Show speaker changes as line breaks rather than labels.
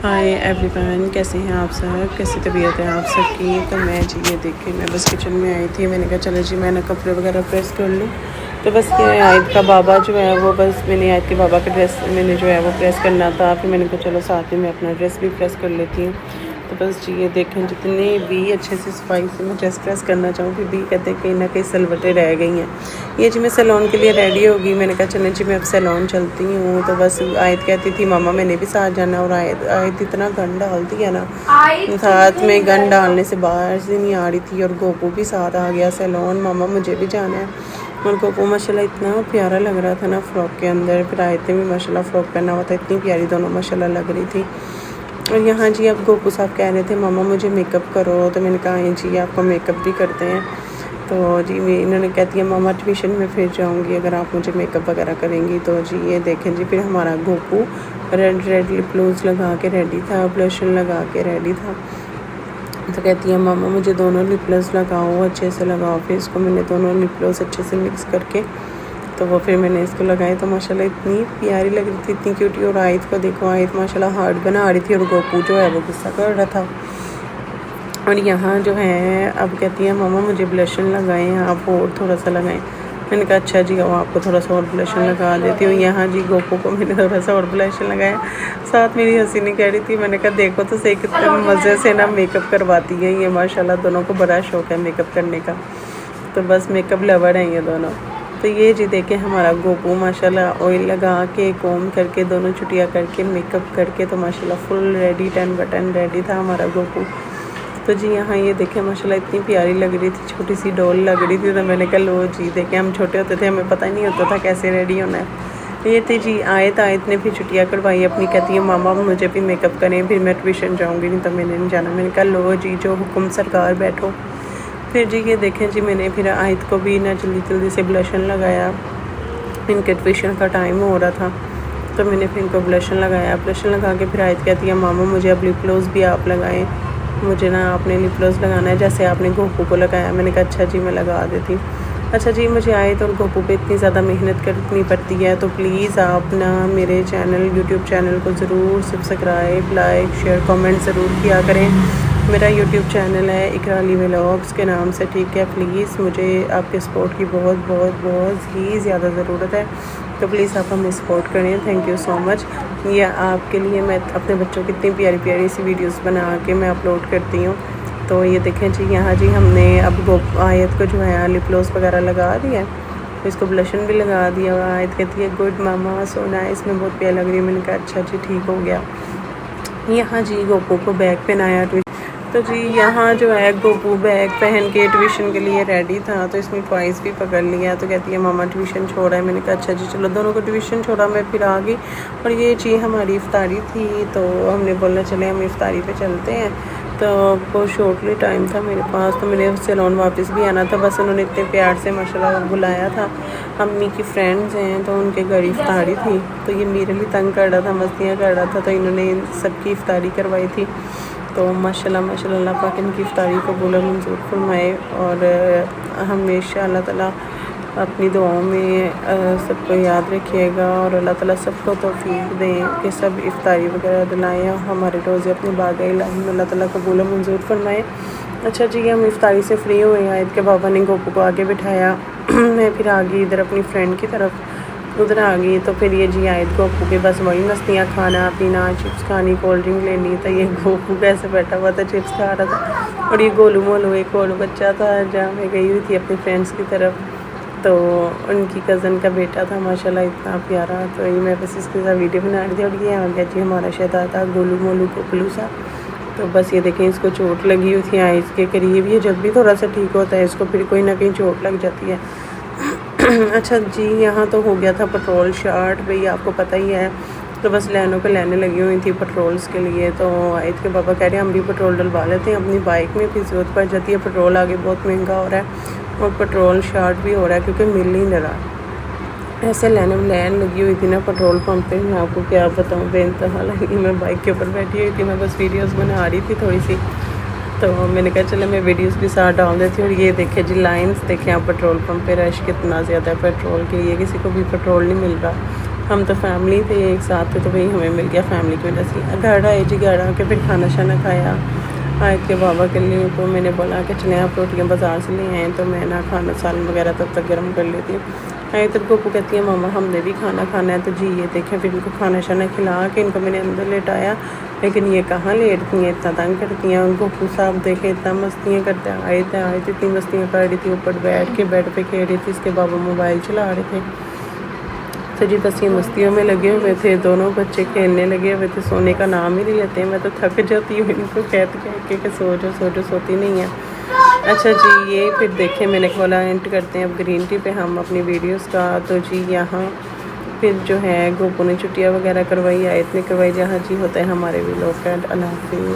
Hi everyone, कैसे हैं आप सब? कैसी तबीयत है आप सबकी? तो मैं जी ये देखिए मैं बस किचन में आई थी। मैंने कहा चलो जी मैं ना कपड़े वगैरह प्रेस कर लूँ। तो बस ये आयत का बाबा जो है वो बस मैंने आयत के बाबा का ड्रेस मैंने जो है वो प्रेस करना था। फिर मैंने कहा चलो साथ में मैं अपना ड्रेस भी प्रेस कर लेती हूँ। तो बस जी ये देखें जितने भी अच्छे से सफाई से मैं ड्रेस प्रेस करना चाहूँ फिर भी कहते हैं कहीं ना कहीं सलवटें रह गई हैं। ये जी मैं सैलून के लिए रेडी होगी। मैंने कहा चलें जी मैं अब सैलून चलती हूँ। तो बस आयत कहती थी मामा मैंने भी साथ जाना, और आयत इतना गन डालती है ना, साथ में गन डालने से बाहर से नहीं आ रही थी। और गोपू भी साथ आ गया सैलून, मामा मुझे भी जाना है। और गोपू माशाल्लाह इतना प्यारा लग रहा था ना फ्रॉक के अंदर। फिर आयतें भी माशाल्लाह फ्रॉक पहना हुआ था, इतनी प्यारी दोनों माशाल्लाह लग रही थी। और यहाँ जी अब गोपू साहब कह रहे थे मामा मुझे मेकअप करो। तो मैंने कहा जी आपको मेकअप भी करते हैं। तो जी मैं इन्होंने कहती है मामा ट्यूशन में फिर जाऊँगी अगर आप मुझे मेकअप वगैरह करेंगी। तो जी ये देखें जी फिर हमारा गोपू रेड लिप ग्लोज लगा के रेडी था, ब्लशर लगा के रेडी था। तो कहती है मामा मुझे दोनों लिप ग्लोस लगाओ, अच्छे से लगाओ। फिर इसको मैंने दोनों लिप ग्लोस अच्छे से मिक्स करके तो वो फिर मैंने इसको लगाई। तो माशाल्लाह इतनी प्यारी लग रही थी, इतनी क्यूटी। और आयत को देखो, आयत माशाल्लाह हार्ट बना रही थी और गोपू जो है वो गुस्सा कर रहा था। और यहाँ जो है अब कहती है मामा मुझे ब्लशन लगाएं आप, और थोड़ा सा लगाएं। मैंने कहा अच्छा जी आओ आपको थोड़ा सा और ब्लशन लगा देती हूँ। यहाँ जी गोपू को मैंने थोड़ा सा और ब्लशन लगाया। साथ मेरी हंसी नहीं कह रही थी। मैंने कहा देखो तो सही कितने मज़े से ना मेकअप करवाती है ये, माशाल्लाह दोनों को बड़ा शौक़ है मेकअप करने का। तो बस मेकअप लवर हैं ये दोनों। तो ये जी देखें हमारा गोपू माशाल्लाह ऑयल लगा के कोम करके दोनों छुट्टियाँ करके मेकअप करके तो माशाल्लाह फुल रेडी 10/10 रेडी था हमारा गोपू। तो जी यहाँ ये देखें माशाल्लाह इतनी प्यारी लग रही थी, छोटी सी डॉल लग रही थी। तो मैंने कहा लो जी देखें हम छोटे होते थे हमें पता नहीं होता था कैसे रेडी होना है। ये थी जी आयत ने फिर छुट्टियाँ करवाई अपनी, कहती है मामा मुझे भी मेकअप करें फिर मैं ट्यूशन जाऊँगी, नहीं तो मैंने नहीं जाना। मैंने कहा लो जी जो हुक्म सरकार बैठो। फिर जी ये देखें जी मैंने फिर आयत को भी ना जल्दी से ब्लशन लगाया। इनके ट्यूशन का टाइम हो रहा था तो मैंने फिर इनको ब्लशन लगाया। ब्लशन लगा के फिर आयत कहती है मामा मुझे अब लिप ग्लोस भी आप लगाएं, मुझे ना आपने लिप ग्लोस लगाना है जैसे आपने गोपू को लगाया। मैंने कहा अच्छा जी मैं लगा देती। अच्छा जी मुझे आयत और गोपू पे इतनी ज़्यादा मेहनत करनी पड़ती है तो प्लीज़ आप ना मेरे चैनल यूट्यूब चैनल को ज़रूर सब्सक्राइब लाइक शेयर कमेंट ज़रूर किया करें। मेरा यूट्यूब चैनल है इकरा अली व्लॉग्स के नाम से, ठीक है। प्लीज़ मुझे आपके सपोर्ट की बहुत ही ज़्यादा ज़रूरत है। तो प्लीज़ आप हमें सपोर्ट करें, थैंक यू सो मच। ये आपके लिए मैं अपने बच्चों की इतनी प्यारी सी वीडियोस बना के मैं अपलोड करती हूँ। तो ये देखें जी यहाँ जी हमने अब आयत को जो है लिप ग्लोस वगैरह लगा दिया है, इसको ब्लशन भी लगा दिया। और आयत कहती है गुड मामा सो नाइस, मैं बहुत प्यारी लग रही है। मैंने कहा अच्छा जी ठीक हो गया। यहाँ जी गोपू को बैग पहनाया। तो जी यहाँ जो है गोपू बैग पहन के ट्यूशन के लिए रेडी था तो इसमें टॉयज़ भी पकड़ लिया। तो कहती है मामा ट्यूशन छोड़ा है। मैंने कहा अच्छा जी चलो, दोनों को ट्यूशन छोड़ा, मैं फिर आ गई। और ये जी हमारी इफ्तारी थी तो हमने बोला चले हम इफ्तारी पे चलते हैं। तो बहुत शॉर्टली टाइम था मेरे पास तो मैंने सैलून वापस भी आना था। बस उन्होंने इतने प्यार से माशाल्लाह बुलाया था, अम्मी की फ्रेंड्स हैं तो उनके घर इफ्तारी थी। तो ये मेरे लिए तंग कर रहा था, मस्तियाँ कर रहा था, तो इन्होंने सबकी इफ्तारी करवाई थी। तो माशाल्लाह अल्लाह पाक इनकी इफ्तारी को कबूल मंजूर फरमाए। और हमेशा अल्लाह ताला अपनी दुआओं में सबको याद रखिएगा और अल्लाह ताला सबको तौफीक दें कि सब इफ्तारी वगैरह दिलाएँ और हमारे रोज़े अपनी बारगाह इलाही में अल्लाह ताला कबूल मंजूर फरमाए। अच्छा जी हम इफ्तारी से फ्री हुए। आयत के बाबा ने गोपू को आगे बिठाया मैं फिर आ गई इधर अपनी फ्रेंड की तरफ, उधर आ गई। तो फिर ये जी आयत गोपू के बस वही मस्तियाँ, खाना पीना, चिप्स खानी, कोल्ड ड्रिंक लेनी। तो ये गोपू कैसे बैठा हुआ था चिप्स खा रहा था। और ये गोलू मोलू एक और बच्चा था जहाँ मैं गई हुई थी अपनी फ्रेंड्स की तरफ, तो उनकी कज़न का बेटा था माशाल्लाह इतना प्यारा। तो ये मैं बस इसके साथ वीडियो बना रही थी। और ये आ गया जी हमारा शहज़ादा गोलू मोलू गोपलू सा। तो बस ये देखें इसको चोट लगी हुई थी आइज़ के करीब। ये जब भी थोड़ा सा ठीक होता है इसको फिर कोई ना कहीं चोट लग जाती है। अच्छा जी यहाँ तो हो गया था पेट्रोल शार्ट, भाई आपको पता ही है। तो बस लाइनों पे लाइनें लगी हुई थी पेट्रोल्स के लिए। तो आयत के पापा कह रहे हैं हम भी पेट्रोल डलवा लेते हैं अपनी बाइक में, फिर ज़रूरत पड़ जाती है। पेट्रोल आगे बहुत महंगा हो रहा है और पेट्रोल शार्ट भी हो रहा है क्योंकि मिल ही नहीं रहा। ऐसे लाइन लगी हुई थी ना पेट्रोल पंप पे, मैं आपको क्या बताऊँ बेइंतहा लगी। मैं बाइक के ऊपर बैठी हुई थी, मैं बस वीडियोज़ बना रही थी थोड़ी सी। तो मैंने कहा चलो मैं वीडियोस भी साथ डाल देती हूँ। और ये देखे जी लाइंस देखें आप पेट्रोल पंप पे, रश कितना ज़्यादा है पेट्रोल के लिए, किसी को भी पेट्रोल नहीं मिल रहा। हम तो फैमिली थे एक साथ थे, तो वही हमें मिल गया फैमिली की वजह से। घर आए जी, घर आके फिर खाना शाना खाया आयत के बाबा के लिए। तो मैंने बोला कि चलें आप रोटियाँ बाज़ार से ले आएँ, तो मैं ना खाना सालन वगैरह तब तक गर्म कर लेती हूँ। आयत और गोपू कहती है मामा हमने भी खाना खाना है। तो जी ये देखें, फिर इनको खाना शाना खिला के इनको मैंने अंदर लेटाया, लेकिन ये कहाँ लेटती हैं, इतना तंग करती हैं। गोपू साहब देखें इतना मस्तियाँ करते हैं। आयत इतनी मस्तियाँ कर रही थी, ऊपर बैठ के बेड पे खेल रही थी, इसके बाबा मोबाइल चला रहे थे। तो जी बस ये मस्तियों में लगे हुए थे, दोनों बच्चे खेलने लगे हुए थे, सोने का नाम ही नहीं लेते हैं। मैं तो थक जाती हूँ इनको कह के सो जाओ, सोती नहीं है। अच्छा जी, ये फिर देखें मैंने खोला, एंड करते हैं अब ग्रीन टी पे हम अपनी वीडियोस का। तो जी यहाँ फिर जो है गोपू ने छुट्टियाँ वगैरह करवाई, आयत ने करवाई, जहाँ जी होता है हमारे भी लोग। अल्लाह हाफिज़।